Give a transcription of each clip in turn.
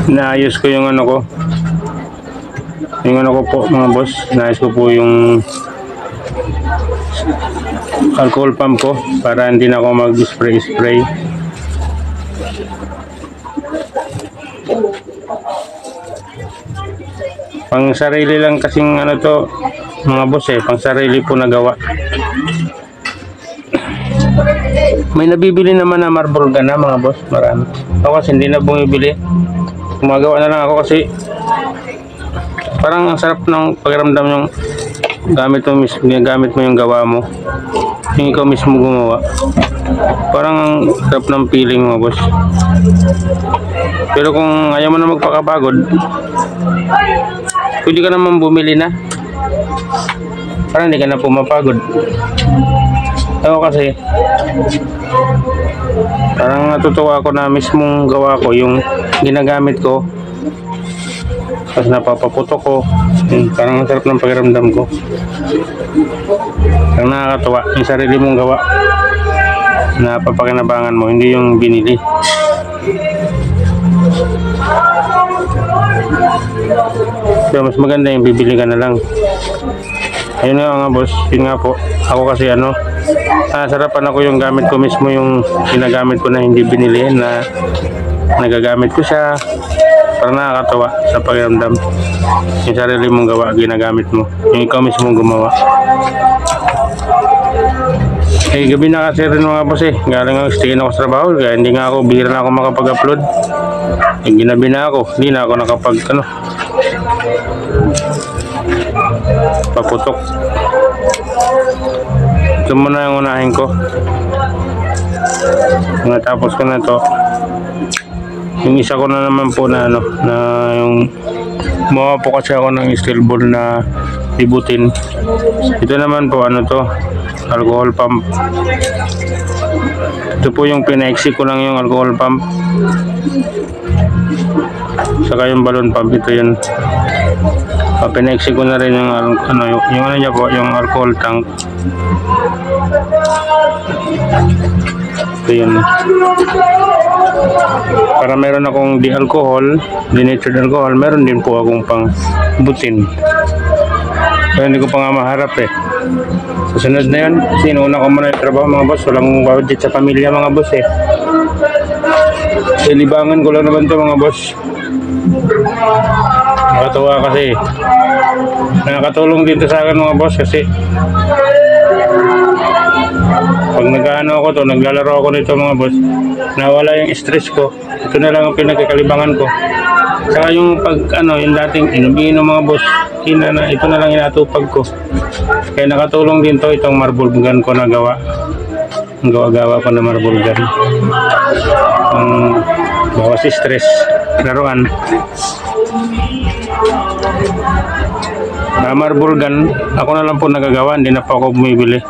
Naayos ko yung ano ko. Yung ano ko po mga boss. Naayos ko po yung alcohol pump ko para hindi na ako mag-spray. Pang sarili lang kasing ano to mga boss pang sarili po nagawa. May nabibili naman na marble gun na mga boss, marami. Ako kasi hindi na bumibili. Gumagawa na lang ako kasi parang ang sarap ng pakiramdam yung gamit mo yung gawa mo. Yung ikaw mismo gumawa. Parang ang sarap ng feeling mga boss. Pero kung ayaw mo na magpakapagod, pwede ka naman bumili na. Parang hindi ka na pumapagod. Ako kasi parang natutuwa ako na mismong gawa ko yung ginagamit ko. Tapos napapaputok ko. Parang ang sarap ng pakiramdam ko. Ang nakakatuwa yung sarili mong gawa na papakinabangan mo, hindi yung binili. So, mas maganda yung bibili ka na lang. Ayun nga mga boss, yun nga po. Ako kasi ano, sarapan ako yung gamit ko mismo, yung ginagamit ko na hindi binili, na nagagamit ko siya. Parang nakakatawa sa pakiramdam. Yung sarili mong gawa, ginagamit mo. Yung ikaw mismo gumawa. Gabi na kasi rin mga boss galing ako, stigin ako sa trabaho, kaya hindi nga ako, bihira na ako makapag-upload. Ginabi na ako, hindi na ako nakapag paputok. Ito muna yung unahin ko. Natapos ko na to. Yung isa ko na naman po na ano, na yung gumawa po kasi ako ng steel ball na ibutin. Ito naman po ano to, alcohol pump. Ito po yung pinaiksi ko lang yung alcohol pump. Saka yung balloon pump, ito yun. Pinaiksi ko na rin yung ano niya po, yung alcohol tank. Ito yun. Para meron akong denatured alcohol, meron din po akong pang butin. Pero hindi ko pa nga maharap Susunod na yun, sinuuna ko muna yung trabaho mga boss. Walang budget sa pamilya mga boss Libangan ko lang naman to mga boss. Nakatuwa kasi. Nakakatulong dito sa akin mga boss kasi pag nag-ano ako to, naglalaro ako nito mga boss, nawala yung stress ko. Ito na lang ang pinagkakalibangan ko. Saka yung pag yung dating inom mga boss, ito na lang inatupag ko. Kaya nakatulong din to itong marble gun ko na gawa. Ang gawa-gawa ko na marble gun. Ang bawas stress, laruan. Marble gun, ako na lang po nagagawa, hindi na pa ako bumibili.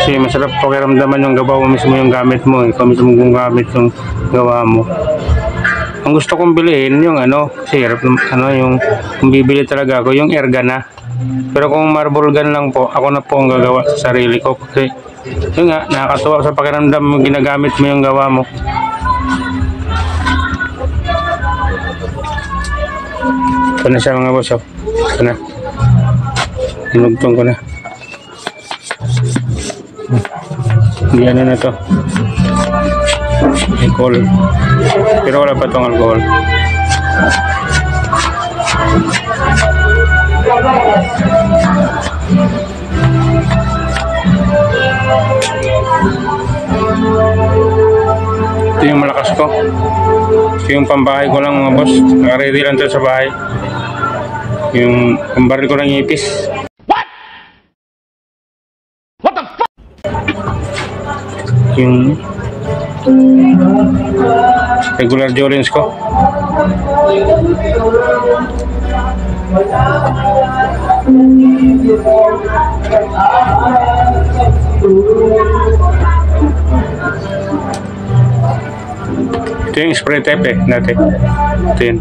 Kasi masarap pakiramdaman yung gawa mo mismo yung gamit mo. Ikaw mismo kung gamit yung gawa mo. Ang gusto kong bilhin yung kasi yung kung bibili talaga ako, yung air gun na. Pero kung marble gun lang po, ako na po ang gagawa sa sarili ko. Kasi yun nga, nakakatuwa sa pakiramdam mo, ginagamit mo yung gawa mo. Ito na siya mga boss. Ito na. Tinugtong ko na. Hindi na to. Alcohol. Pero wala pa itong alcohol. Ito yung malakas ko. Ito yung pambahay ko lang mga boss. Naka-ready lang ito sa bahay. Yung pambaril ko ng ipis. What the fuck? Yung regular Jolens ko. Ito yung spray tape dati. Ito yun.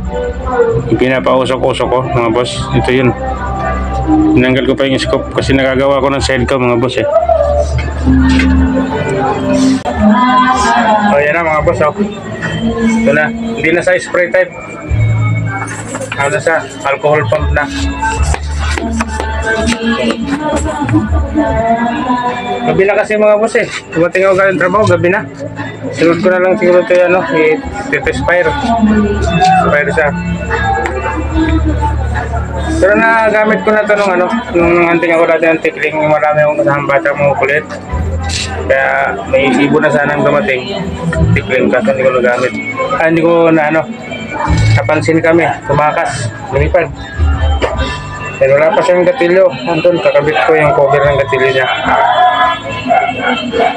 Yung pinapausok-usok ko mga boss. Ito yun. Tinanggal ko pa yung scope kasi nagagawa ko ng side ko mga boss eh. So yan na mga boss oh. Ito na. Hindi na sa spray type. Ano sa alcohol pump na. Gabi na kasi mga boss eh. Tumating ako galing trabaho, gabi na. Sunod ko na lang siguro ito ano, i-expire. Expire siya. Pero nagamit ko na ito nung ano, nung anting ako dati ng tikling, marami akong kasama bata mga kulit. Kaya may ibo na sanang dumating. Tikling kaso hindi ko nagamit. Hindi ko na ano, napansin kami, tumakas, lumipad. Pero wala pa siyang gatilyo. Andun, kakabit ko yung cover ng gatilyo niya.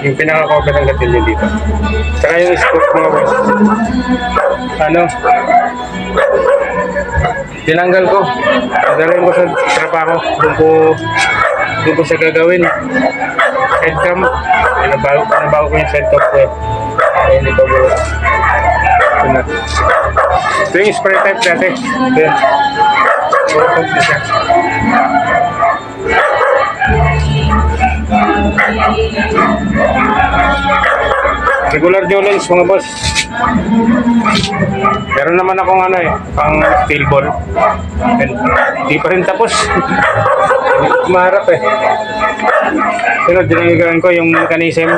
Yung pinaka-cover ng gatilyo dito. Saka yung scope mga boss. Ano? Tinanggal ko. Nadalhin ko sa trabaho. Doon ko siya gagawin. Headcam. Pinabago ko yung setup ko eh. Ayun dito bro. Ito yung spray type dati. Ito yun. Regular Jolens mga boss. Meron naman akong ano eh, pang steel ball. Hindi pa rin tapos. Maharap eh. Pero dinamigan ko yung mechanism.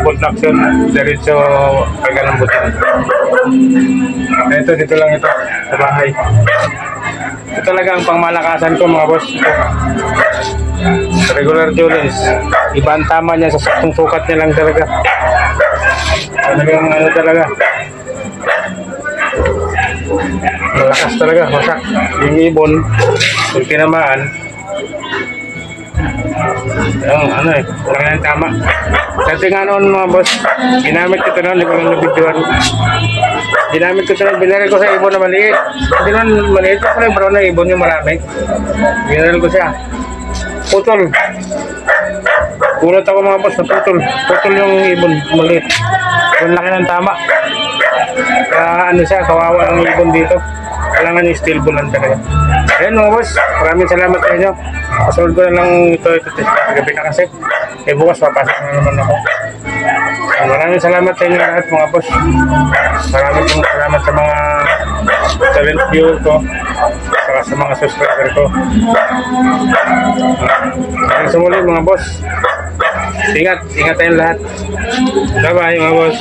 Bolt action. Diretso pagka ng butin. Ito, dito lang ito. Sa bahay. Ito talaga ang pangmalakasan ko mga boss. Regular Jolens. Iba ang tama niya sa saktong sukat niya lang talaga. Talagang ano talaga. Malakas talaga. Masak. Yung ibon. Kung tinamaan. Yung ano eh. Talagang tama. Dati nga noon mga boss. Ginamit ko ito noon. Hindi ko lang nabidyoan. Ginamit ko ito noon. Binaril ko sa ibon na maliit. Hindi noon maliit. Ito pala yung brown na ibon yung marami. Binaril ko siya. Putol. Kulot ako mga boss na putol. Putol yung ibon maliit. Yung laki ng tama. Kaya ano siya, kawawa ang ibon dito. Kailangan yung steel ball lang talaga. Ayan mga boss, maraming salamat sa inyo. Kasunod ko na lang ito gabi na kasi. Eh bukas papasok na naman ako. Maraming salamat sa inyo lahat mga boss. Maraming salamat sa mga talent viewer ko. Saka sa mga subscriber ko. Hanggang sa muli mga boss. Ingat tayong lahat. Bye bye mga boss.